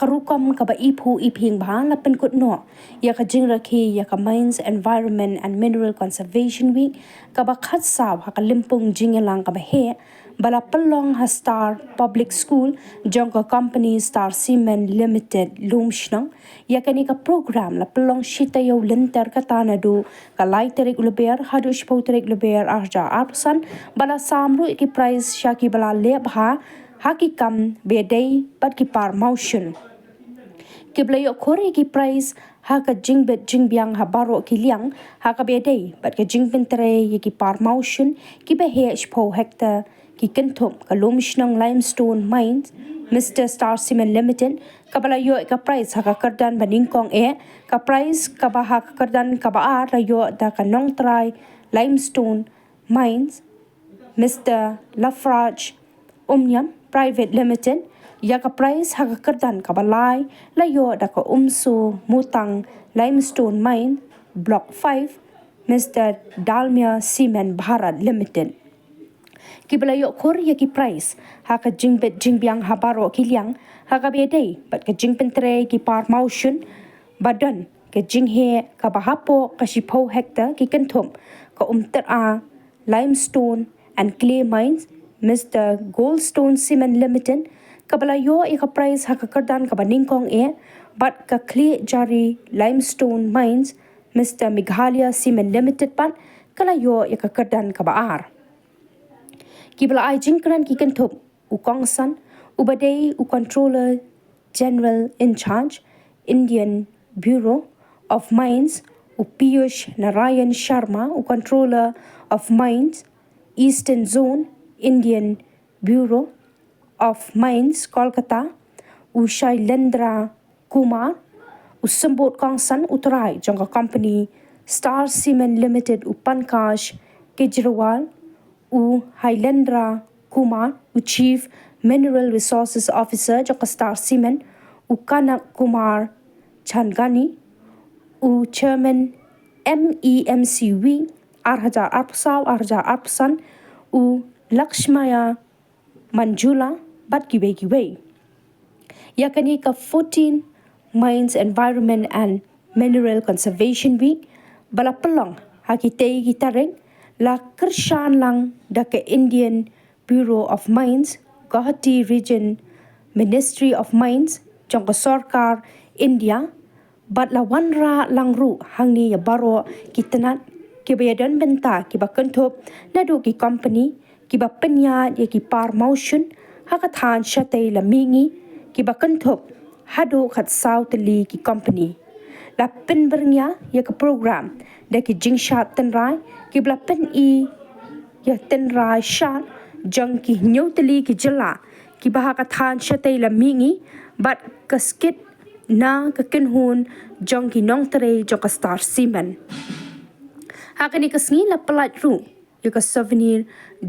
hakarukom kaba ipu iping bang la penkut no ya ka jingraki ya ka Mines Environment and Mineral Conservation Week kaba khatsaw hakalimpung jingelang kaba he bala pelong ha Star Public School jongka company Star Cement Limited lumshnang ya kani ka program la pelong shita yo lenter ka tanadu ka laiterik leber hadush poterik leber arja arsan bala samru iki prize shaki bala lebha hakikam bedai pat ki par motion kiblayo khori ki prize haka jingbet jingbyang ha baro ki liang haka bedai pat ka jingbin tre ki par motion ki be he shpo hectare ki kenthom ka lomshnang limestone mines Mr. Star Cement Limited kabala yo ka price haka kardan baningkong ka price kaba haka kardan kaba ar yo da ka nong try limestone mines Mr. Lafrage Umnyam Private Limited ya ka price haka kardan kabalai layo da ka umso mutang limestone mine block 5 Mr. Dalmia Cement Bharat Limited kiblayo khor ya ki price haka jingbet jingbyang habaro kiliang haka bedai bat ka jingpentre ki par motion badan ka jinghe ka bahapo ka shipo hectare ki kenthom ka umter a limestone and clay mines Mr. Goldstone Cement Limited kabalayo ika price haka kardan ka baningkong bat ka clay jari limestone mines Mr. Meghalaya Cement Limited pan kalayo ika kardan ka baar kibla ai jingkran ki kenthop u kongsan ubadei u controller general in charge Indian Bureau of Mines u Piyush Narayan Sharma u controller of mines Eastern Zone Indian Bureau of Mines Kolkata u Shailendra Kumar u sambot kongsan uterai jangka company Star Cement Limited u Pankaj Kejriwal u Hailendra Kumar u Chief Mineral Resources Officer jangka Star Cement u Kanak Kumar Chandgani u Chairman MEMCV Arhaja Arpsaw Arhaja Arpsan u Lakshmaya Manjula bat giwe yakani ka 14 Mines Environment and Mineral Conservation Week bala pelong hakitei gitareng la kershan lang da ke Indian Bureau of Mines Guwahati Region Ministry of Mines jangka sarkar India bat la wanra lang ru hangni ya baro kitanat kibayadan benta kiba kenthop nadu ki company kiba penya ya ki par motion hakathan shatei la mingi kiba kenthop hado khat sautli ki company la penbernya ya ke program da ki jingshat tenrai kibla pen ya tenrai shat jang ki nyotli ki jala ki bahakathan shatei la mingi bat kaskit na ka kenhun jang ki nongtre jang ka Star Cement hakani kasngi la palat ru ya ka souvenir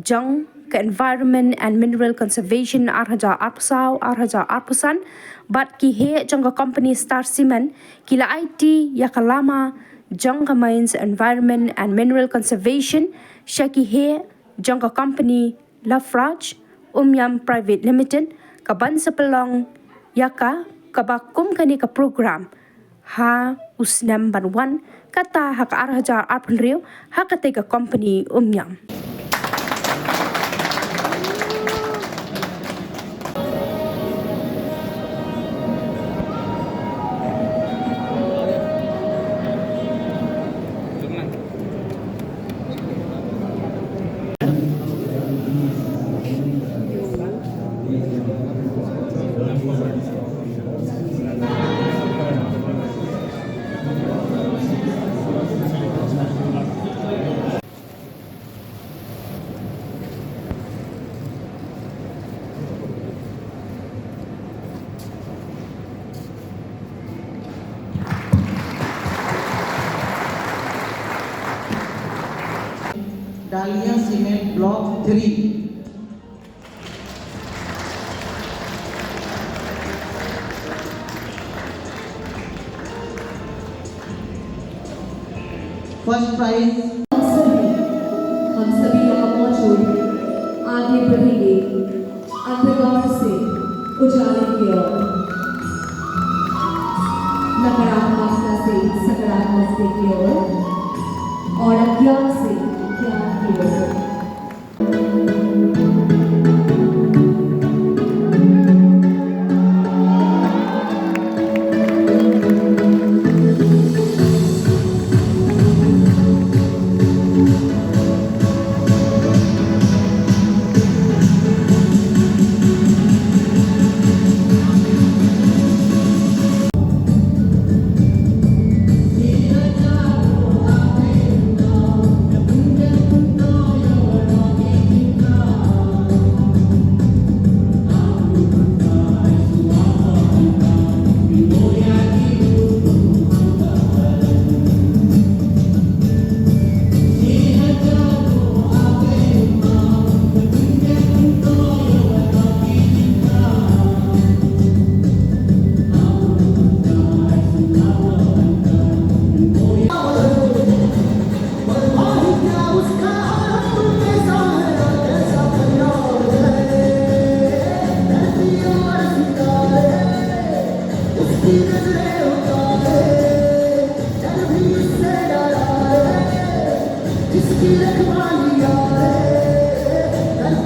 jang ka Environment and Mineral Conservation Arhaja Arpsaw Arhaja Arpusan bat ki he jang ka company Star Cement kila IT ya kalama jang ka Mines Environment and Mineral Conservation shaki he jang ka company Lafrage Umnyam Private Limited kaban sa pelong yaka kabakum kani ka program ha usnam banwan kata haka arhaja arpnriu hakate ka company Umnyam Dalmia Cement Block 3. First prize. हम सभी यहाँ मौजूद आगे बढ़ेंगे अंधकार से उजाले की ओर।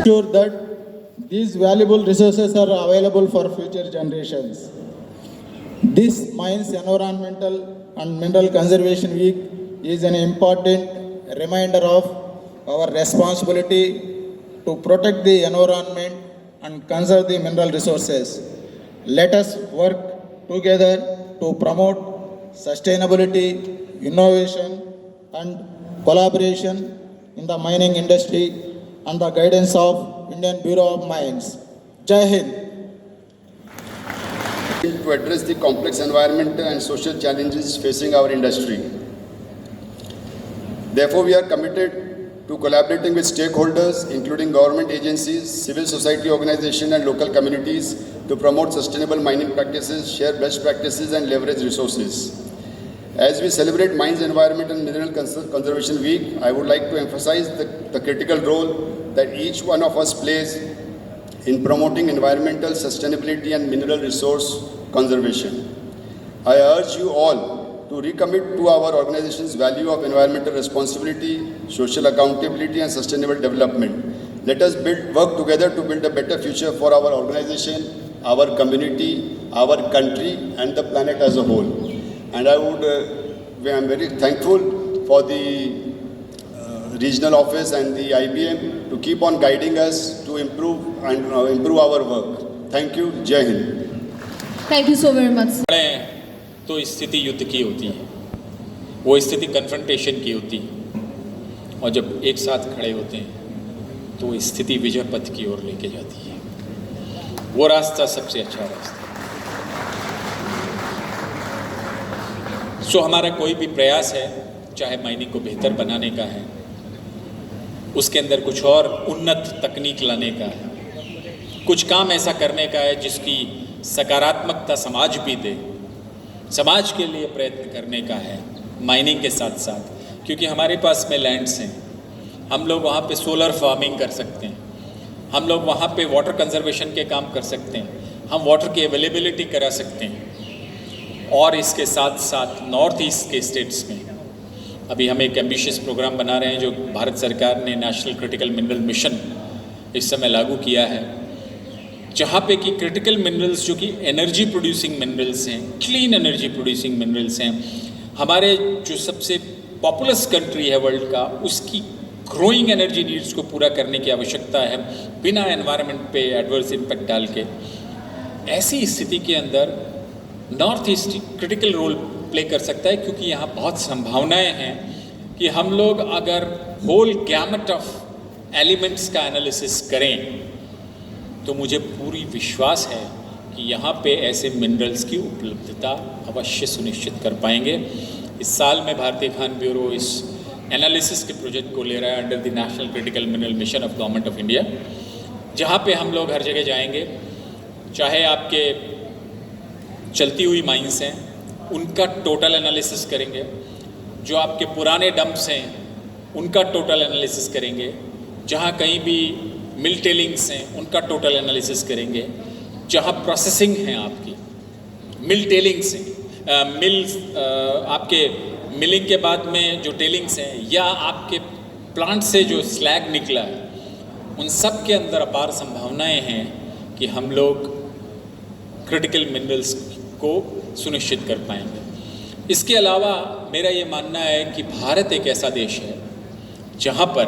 Sure that these valuable resources are available for future generations. This Mines Environmental and Mineral Conservation Week is an important reminder of our responsibility to protect the environment and conserve the mineral resources. Let us work together to promote sustainability, innovation, and collaboration in the mining industry and the guidance of Indian Bureau of Mines. Jai Hind. To address the complex environmental and social challenges facing our industry. Therefore, we are committed to collaborating with stakeholders, including government agencies, civil society organizations, and local communities to promote sustainable mining practices, share best practices, and leverage resources. As we celebrate Mines Environment and Mineral Conservation Week, I would like to emphasize the critical role that each one of us plays in promoting environmental sustainability and mineral resource conservation. I urge you all to recommit to our organization's value of environmental responsibility, social accountability, and sustainable development. Let us work together to build a better future for our organization, our community, our country, and the planet as a whole. And I am very thankful for the regional office and the IBM to keep on guiding us to improve our work. Thank you. Jai Hind. Thank you so very much. तो स्थिति युद्ध की होती है, वो स्थिति confrontation की होती है, और जब एक साथ खड़े होते हैं तो स्थिति विजय पथ की ओर लेके जाती है। वो रास्ता सबसे अच्छा रास्ता। सो हमारा कोई भी प्रयास है, चाहे माइनिंग को बेहतर बनाने का है, उसके अंदर कुछ और उन्नत तकनीक लाने का है, कुछ काम ऐसा करने का है जिसकी सकारात्मकता समाज भी दे, समाज के लिए प्रयत्न करने का है माइनिंग के साथ साथ। क्योंकि हमारे पास में लैंड्स हैं, हम लोग वहाँ पे सोलर फार्मिंग कर सकते हैं, हम लोग वहाँ पे वाटर कंजर्वेशन के काम कर सकते हैं, हम वाटर की अवेलेबिलिटी करा सकते हैं। और इसके साथ साथ नॉर्थ ईस्ट के स्टेट्स में अभी हम एक एम्बिशियस प्रोग्राम बना रहे हैं जो भारत सरकार ने नेशनल क्रिटिकल मिनरल मिशन इस समय लागू किया है, जहाँ पे कि क्रिटिकल मिनरल्स जो कि एनर्जी प्रोड्यूसिंग मिनरल्स हैं, क्लीन एनर्जी प्रोड्यूसिंग मिनरल्स हैं, हमारे जो सबसे पॉपुलस कंट्री है वर्ल्ड का, उसकी ग्रोइंग एनर्जी नीड्स को पूरा करने की आवश्यकता है बिना एनवायरनमेंट पे एडवर्स इम्पैक्ट डाल के। ऐसी स्थिति के अंदर north east critical role play कर सकता है, क्योंकि यहाँ बहुत संभावनाएं हैं कि हम लोग अगर होल गैमट ऑफ एलिमेंट्स का एनालिसिस करें तो मुझे पूरी विश्वास है कि यहाँ पे ऐसे मिनरल्स की उपलब्धता अवश्य सुनिश्चित कर पाएंगे। इस साल में भारतीय खान ब्यूरो इस एनालिसिस के प्रोजेक्ट को ले रहा है under the national critical mineral mission of government of India, जहाँ पे हम लोग हर जगह जाएंगे, चाहे आपके चलती हुई माइंस हैं उनका टोटल एनालिसिस करेंगे, जो आपके पुराने डंप्स हैं उनका टोटल एनालिसिस करेंगे, जहाँ कहीं भी मिल टेलिंग्स हैं उनका टोटल एनालिसिस करेंगे, जहाँ प्रोसेसिंग हैं आपकी मिल टेलिंग्स हैं, आपके मिलिंग के बाद में जो टेलिंग्स हैं या आपके प्लांट से जो स्लैग निकला है, उन सब के अंदर अपार संभावनाएं हैं कि हम लोग क्रिटिकल मिनरल्स को सुनिश्चित कर पाएंगे। इसके अलावा मेरा ये मानना है कि भारत एक ऐसा देश है जहाँ पर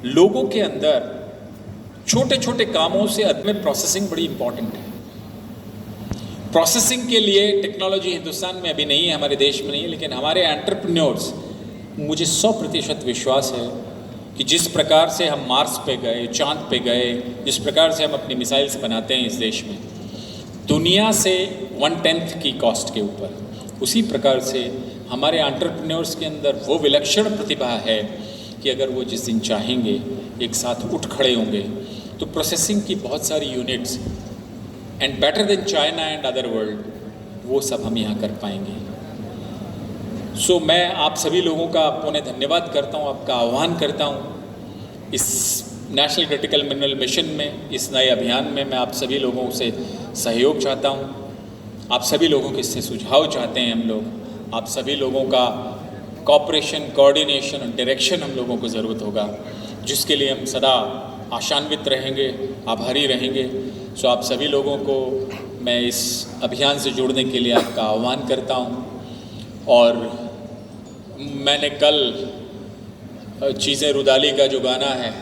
लोगों के अंदर छोटे छोटे कामों से में प्रोसेसिंग बड़ी इंपॉर्टेंट है। प्रोसेसिंग के लिए टेक्नोलॉजी हिंदुस्तान में अभी नहीं है, हमारे देश में नहीं है, लेकिन हमारे एंटरप्रेन्योर्स, मुझे 100% विश्वास है कि जिस प्रकार से हम मार्स पे गए, चांद पे गए, जिस प्रकार से हम अपनी मिसाइल्स बनाते हैं इस देश में दुनिया से 1/10 की कॉस्ट के ऊपर, उसी प्रकार से हमारे एंटरप्रेन्योर्स के अंदर वो विलक्षण प्रतिभा है कि अगर वो जिस दिन चाहेंगे एक साथ उठ खड़े होंगे तो प्रोसेसिंग की बहुत सारी units and better than China and other world, वो सब हम यहाँ कर पाएंगे। सो मैं आप सभी लोगों का पुनः धन्यवाद करता हूँ, आपका आह्वान करता हूँ इस नेशनल क्रिटिकल मिनरल मिशन में, इस नए अभियान में। मैं आप सभी लोगों से सहयोग चाहता हूँ, आप सभी लोगों के इससे सुझाव चाहते हैं हम लोग, आप सभी लोगों का कॉपरेशन, कोऑर्डिनेशन और डायरेक्शन हम लोगों को ज़रूरत होगा, जिसके लिए हम सदा आशान्वित रहेंगे, आभारी रहेंगे। सो आप सभी लोगों को मैं इस अभियान से जुड़ने के लिए आपका आह्वान करता हूँ। और मैंने कल चीज़ें रुदाली का जो गाना है